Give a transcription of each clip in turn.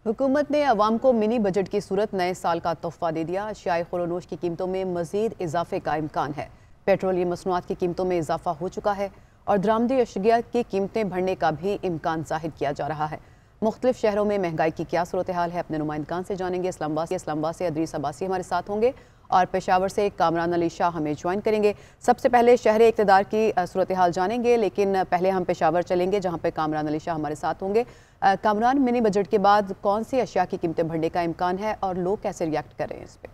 हुकूमत ने अवाम को मिनी बजट की सूरत नए साल का तोहफा दे दिया। अशियाए खुरोनोश की कीमतों में मजीद इजाफे का इम्कान है। पेट्रोलियम मसनूआत की कीमतों में इजाफा हो चुका है और दरामदी अशिया की कीमतें बढ़ने का भी इम्कान जाहिर किया जा रहा है। मुख्तलिफ शहरों में महंगाई की क्या सूरत हाल है, अपने नुमाइंदगान से जानेंगे। इस्लामाबाद से अदरीस अब्बासी हमारे साथ होंगे और पेशावर से कामरान अली शाह हमें ज्वाइन करेंगे। सबसे पहले शहर इक़्तिदार की सूरत हाल जानेंगे, लेकिन पहले हम पेशावर चलेंगे जहाँ पे कामरान अली शाह हमारे साथ होंगे। कामरान, मिनी बजट के बाद कौन सी अशिया की कीमतें बढ़ने का इम्कान है और लोग कैसे रिएक्ट कर रहे हैं इस पर?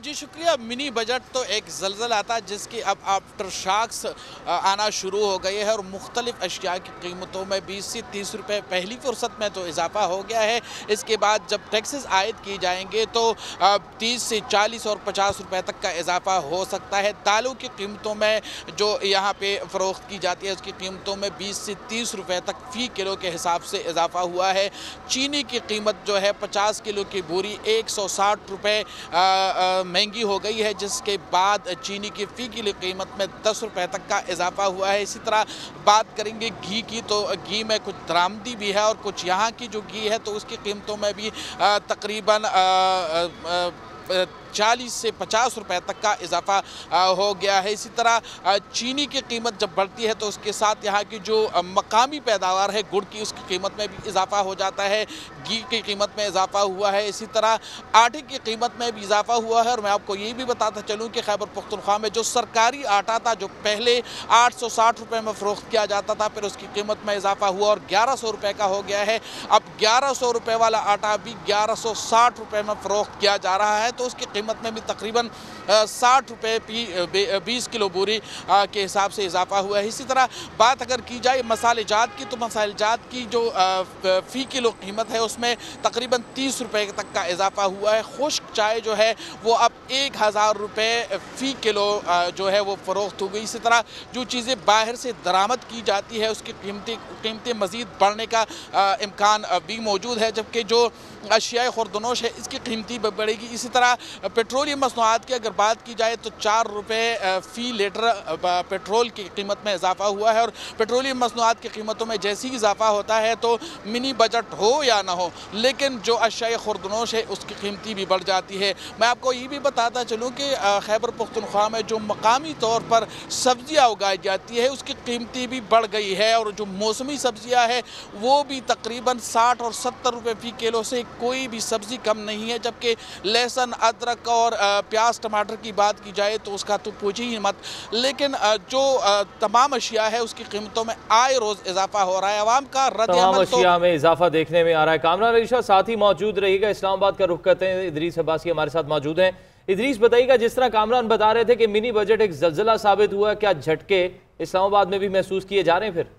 जी शुक्रिया। मिनी बजट तो एक ज़लज़ला था जिसकी अब आफ्टर शॉक्स आना शुरू हो गए हैं और मुख्तलिफ अशिया की कीमतों में 20 से 30 रुपये पहली फुर्सत में तो इजाफा हो गया है। इसके बाद जब टैक्सेस आयद किए जाएंगे तो 30 से 40 और 50 रुपये तक का इजाफा हो सकता है। दालों की कीमतों में जो यहाँ पे फ़रोख्त की जाती है उसकी कीमतों में 20 से 30 रुपये तक फ़ी किलो के हिसाब से इजाफा हुआ है। चीनी की कीमत जो है 50 किलो की बोरी 160 रुपये महंगी हो गई है, जिसके बाद चीनी की फ़ी किलो कीमत में 10 रुपये तक का इजाफा हुआ है। इसी तरह बात करेंगे घी की, तो घी में कुछ दरामदी भी है और कुछ यहाँ की जो घी है तो उसकी कीमतों में भी तकरीबन 40 से 50 रुपये तक का इजाफा हो गया है। इसी तरह चीनी की कीमत जब बढ़ती है तो उसके साथ यहाँ की जो मकामी पैदावार है गुड़ की, उसकी कीमत में भी इजाफा हो जाता है। घी की कीमत में इजाफा हुआ है। इसी तरह आटे की कीमत में भी इजाफा हुआ है। और मैं आपको ये भी बताता चलूँ कि खैबर पख्तूनख्वा में जो सरकारी आटा था जो पहले 860 रुपये में फ़रोख्त किया जाता था, फिर उसकी कीमत में इजाफा हुआ और 1100 रुपये का हो गया है। अब 1100 रुपये वाला आटा भी 1160 रुपये में फ़रोख्त किया जा रहा है, तो उसकी कीमत में भी तकरीबन 60 रुपये 20 किलो बोरी के हिसाब से इजाफा हुआ है। इसी तरह बात अगर की जाए मसालेजात की, तो मसालेजात की जो फ़ी किलो कीमत है उसमें तकरीबन 30 रुपये तक का इजाफा हुआ है। खुश्क चाय जो है वो अब 1000 रुपये फ़ी किलो जो है वो फ़रोख्त हो गई। इसी तरह जो चीज़ें बाहर से दरामद की जाती है उसकी कीमतें मज़ीद बढ़ने का इम्कान भी मौजूद है, जबकि जो अशियाए खुर्दनोश है इसकी कीमती बढ़ेगी। इसी तरह पेट्रोलियम मसनूआत की अगर बात की जाए तो 4 रुपये फ़ी लीटर पेट्रोल की कीमत में इजाफा हुआ है। और पेट्रोलियम मसनूआत की कीमतों में जैसे ही इजाफा होता है तो मिनी बजट हो या ना हो, लेकिन जो अशियाए खुर्दनोश है उसकी कीमती भी बढ़ जाती है। मैं आपको ये भी बताता चलूँ कि खैबर पख्तूनख्वा में जो मकामी तौर पर सब्जियाँ उगाई जाती है उसकी कीमती भी बढ़ गई है और जो मौसमी सब्जियाँ हैं वो भी तकरीबन 60 और 70 रुपये फ़ी किलो से कोई भी सब्ज़ी कम नहीं है। जबकि लहसुन, अदरक और प्याज टमाटर की बात की जाए तो उसका तो पूछी ही मत। लेकिन जो तमाम अशिया है उसकी कीमतों में आए रोज़ इजाफा हो रहा है। अवाम का रद्द-ए-अमल अशिया में इजाफा देखने में आ रहा है। कामरान अली शाह साथ ही मौजूद रहिएगा। इस्लामाबाद का रुख करते हैं, इदरीस अब्बासी हमारे साथ मौजूद हैं। इदरीस, बताइएगा, जिस तरह कामरान बता रहे थे कि मिनी बजट एक ज़लज़ला साबित हुआ, क्या झटके इस्लामाबाद में भी महसूस किए जा रहे हैं फिर?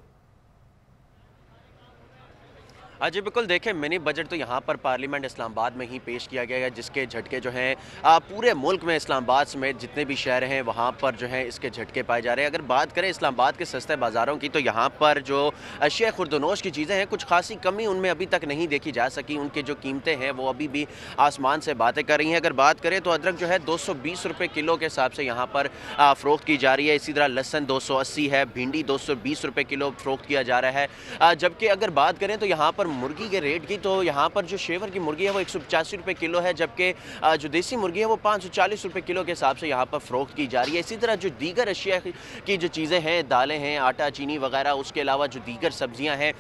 जी बिल्कुल, देखें, मिनी बजट तो यहाँ पर पार्लियामेंट इस्लामाबाद में ही पेश किया गया है, जिसके झटके जो हैं पूरे मुल्क में इस्लामाबाद समेत जितने भी शहर हैं वहाँ पर जो हैं इसके झटके पाए जा रहे हैं। अगर बात करें इस्लामाबाद के सस्ते बाज़ारों की, तो यहाँ पर जो अशिया खुर्दनोश की चीज़ें हैं कुछ खासी कमी उनमें अभी तक नहीं देखी जा सकी। उनकी जो कीमतें हैं वो अभी भी आसमान से बातें कर रही हैं। अगर बात करें तो अदरक जो है 220 रुपये किलो के हिसाब से यहाँ पर फ़रोख्त की जा रही है। इसी तरह लहसुन 280 है, भिंडी 220 रुपये किलो फ़रोख्त किया जा रहा है। जबकि अगर बात करें तो यहाँ पर मुर्गी के रेट की, तो यहाँ पर जो शेवर की मुर्गी है वो 185 रुपये किलो है, जबकि जो देसी मुर्गी है वो 540 रुपये किलो के हिसाब से यहाँ पर फ़रोख्त की जा रही है। इसी तरह जो दीगर अशिया की जो चीज़ें हैं, दालें हैं, आटा, चीनी वगैरह, उसके अलावा जो दीगर सब्जियाँ हैं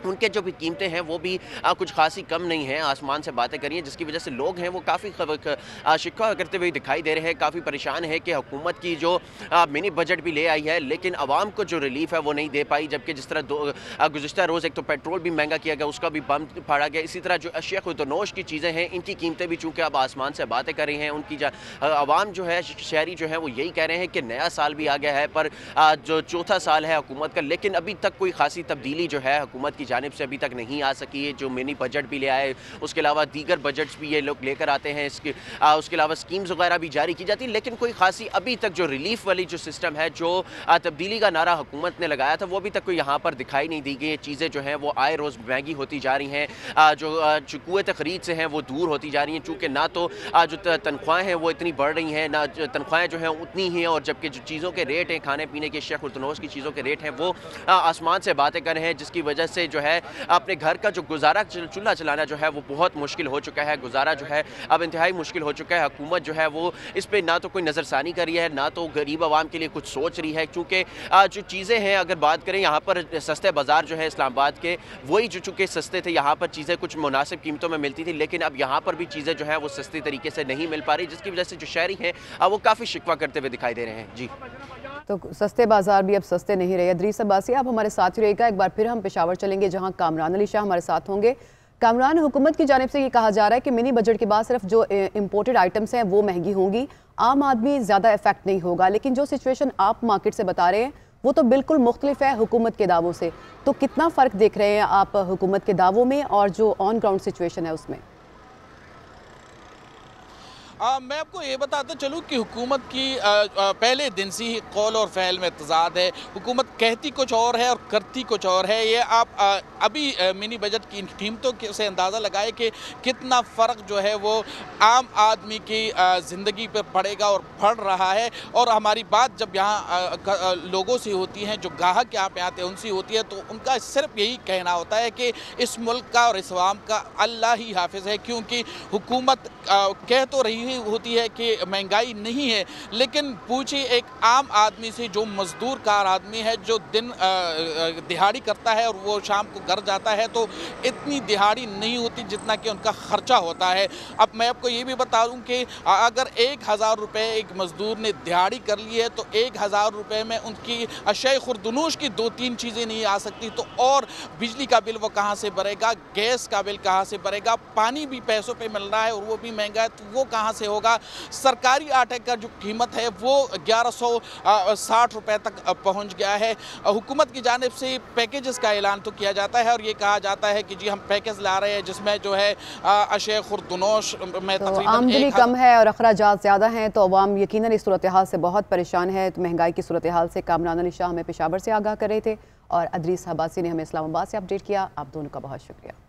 उनके जो भी कीमतें हैं वो भी कुछ खासी कम नहीं है, आसमान से बातें करिए, जिसकी वजह से लोग हैं वो काफ़ी शिकवा करते हुए दिखाई दे रहे हैं। काफ़ी परेशान है कि हुकूमत की जो मिनी बजट भी ले आई है लेकिन आवाम को जो रिलीफ है वो नहीं दे पाई। जबकि जिस तरह गुज़िश्ता रोज़ एक तो पेट्रोल भी महंगा किया गया, उसका भी बम फाड़ा गया। इसी तरह जो अशिया खुर्दनोश की चीज़ें हैं इनकी कीमतें भी चूँकि अब आसमान से बातें कर रही हैं, उनकी आवाम जो है, शहरी जो है वो यही कह रहे हैं कि नया साल भी आ गया है पर जो चौथा साल है हुकूमत का, लेकिन अभी तक कोई खासी तब्दीली जो है हुकूमत की जानिब से अभी तक नहीं आ सकी है। जो मिनी बजट भी ले आए, उसके अलावा दीगर बजट्स भी ये लोग लेकर आते हैं, उसके अलावा स्कीम्स वगैरह भी जारी की जाती है, लेकिन कोई खासी अभी तक जो रिलीफ वाली जो सिस्टम है, जो तब्दीली का नारा हुकूमत ने लगाया था, वो अभी तक कोई यहाँ पर दिखाई नहीं दी गई। चीज़ें जो हैं वो आए रोज़ महंगी होती जा रही हैं, जो कुव्वत ख़रीद से हैं वो दूर होती जा रही हैं, चूँकि ना तो जो तनख्वाहें हैं वो इतनी बढ़ रही हैं, ना तनख्वाहें जो हैं उतनी ही हैं, और जबकि जो चीज़ों के रेट हैं, खाने पीने के, अशिया खुर्दनोश की चीज़ों के रेट हैं वो आसमान से बातें कर रहे हैं, जिसकी वजह से जो जो है अपने घर का जो गुजारा चूल्हा चलाना जो है वो बहुत मुश्किल हो चुका है। गुजारा जो है अब इंतहाई मुश्किल हो चुका है। हुकूमत जो है वो इस पर ना तो कोई नज़रसानी कर रही है, ना तो गरीब आवाम के लिए कुछ सोच रही है, क्योंकि जो चीज़ें हैं अगर बात करें यहाँ पर सस्ते बाज़ार जो है इस्लामाबाद के वही जो चूँकि सस्ते थे, यहाँ पर चीज़ें कुछ मुनासिब कीमतों में मिलती थी, लेकिन अब यहाँ पर भी चीज़ें जो है वो सस्ती तरीके से नहीं मिल पा रही, जिसकी वजह से जो शहरी हैं वो काफ़ी शिकवा करते हुए दिखाई दे रहे हैं। जी, तो सस्ते बाजार भी अब सस्ते नहीं रहे। इदरीस अब्बासी, आप हमारे साथ ही रहेगा। एक बार फिर हम पेशावर चलेंगे जहां कामरान अली शाह हमारे साथ होंगे। कामरान, हुकूमत की जानिब से ये कहा जा रहा है कि मिनी बजट के बाद सिर्फ जो इम्पोर्टेड आइटम्स हैं वो महंगी होंगी, आम आदमी ज़्यादा इफेक्ट नहीं होगा, लेकिन जो सिचुएशन आप मार्केट से बता रहे हैं वो तो बिल्कुल मुख्तलिफ है हुकूमत के दावों से। तो कितना फ़र्क देख रहे हैं आप हुकूमत के दावों में और जो ऑन ग्राउंड सिचुएशन है उसमें? मैं आपको ये बताता चलूँ कि हुकूमत की पहले दिन से ही कौल और फ़ैल में तज़ाद है। हुकूमत कहती कुछ और है और करती कुछ और है। ये आप अभी मिनी बजट की कीमतों से अंदाज़ा लगाए कि कितना फ़र्क जो है वो आम आदमी की ज़िंदगी पर पड़ेगा और पड़ रहा है। और हमारी बात जब यहाँ लोगों से होती हैं, जो ग्राहक यहाँ पे आते हैं उनसे होती है, तो उनका सिर्फ यही कहना होता है कि इस मुल्क का और इस अवाम का अल्लाह ही हाफिज़ है, क्योंकि हुकूमत कह तो रही होती है कि महंगाई नहीं है, लेकिन पूछिए एक आम आदमी से जो मजदूर कार आदमी है, जो दिन दिहाड़ी करता है और वो शाम को घर जाता है, तो इतनी दिहाड़ी नहीं होती जितना कि उनका खर्चा होता है। अब मैं आपको ये भी बता दूं कि अगर 1000 रुपये एक मजदूर ने दिहाड़ी कर ली है तो 1000 रुपये में उनकी अशय खुर्दनूश की 2-3 चीज़ें नहीं आ सकती, तो और बिजली का बिल वो कहाँ से भरेगा, गैस का बिल कहाँ से भरेगा, पानी भी पैसों पे मिल रहा है और वो भी महंगा है, तो वो कहाँ से होगा। सरकारी आटे का जो कीमत है वो 1160 रुपये तक पहुंच गया है। हुकूमत की जानिब से पैकेजेस का ऐलान तो किया जाता है और ये कहा जाता है कि जी हम पैकेज ला रहे हैं जिसमें जो है अशय खुर्दनोश में तो आमदनी कम है और अखराजात ज़्यादा हैं, तो अवाम यकीनन इस सूरत हाल से बहुत परेशान है। तो महंगाई की सूरत हाल से कामरान अली शाह हमें पेशावर से आगाह कर रहे थे और इदरीस अब्बासी ने हमें इस्लामाबाद से अपडेट किया। आप दोनों का बहुत शुक्रिया।